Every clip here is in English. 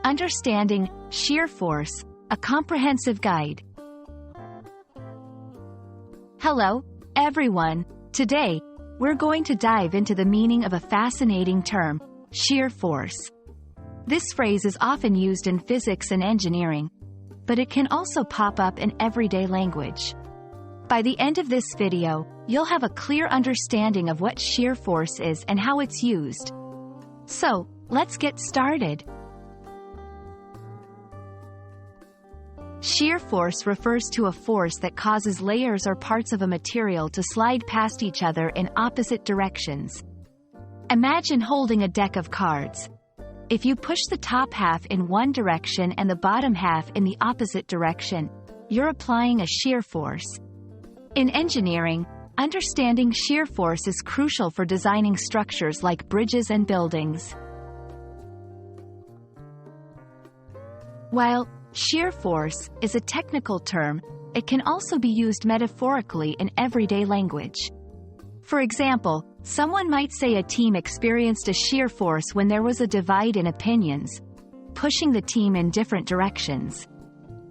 Understanding shear force, a comprehensive guide. Hello, everyone. Today, we're going to dive into the meaning of a fascinating term, shear force. This phrase is often used in physics and engineering, but it can also pop up in everyday language. By the end of this video, you'll have a clear understanding of what shear force is and how it's used. So, let's get started. Shear force refers to a force that causes layers or parts of a material to slide past each other in opposite directions. Imagine holding a deck of cards. If you push the top half in one direction and the bottom half in the opposite direction, you're applying a shear force. In engineering, understanding shear force is crucial for designing structures like bridges and buildings. While shear force is a technical term, it can also be used metaphorically in everyday language. For example, someone might say a team experienced a shear force when there was a divide in opinions, pushing the team in different directions.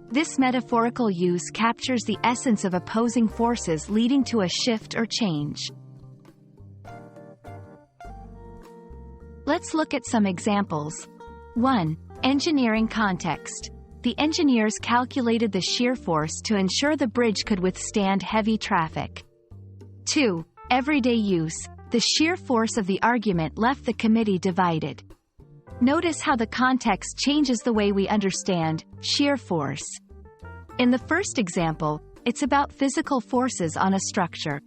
This metaphorical use captures the essence of opposing forces leading to a shift or change. Let's look at some examples. 1. Engineering context. The engineers calculated the shear force to ensure the bridge could withstand heavy traffic. 2. Everyday use. The shear force of the argument left the committee divided. Notice how the context changes the way we understand shear force. In the first example, it's about physical forces on a structure.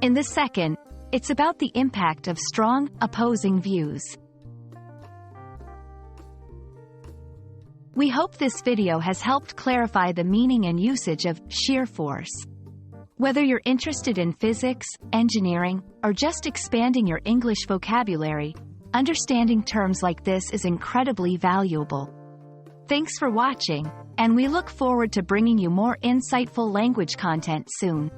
In the second, it's about the impact of strong, opposing views. We hope this video has helped clarify the meaning and usage of shear force. Whether you're interested in physics, engineering, or just expanding your English vocabulary, understanding terms like this is incredibly valuable. Thanks for watching, and we look forward to bringing you more insightful language content soon.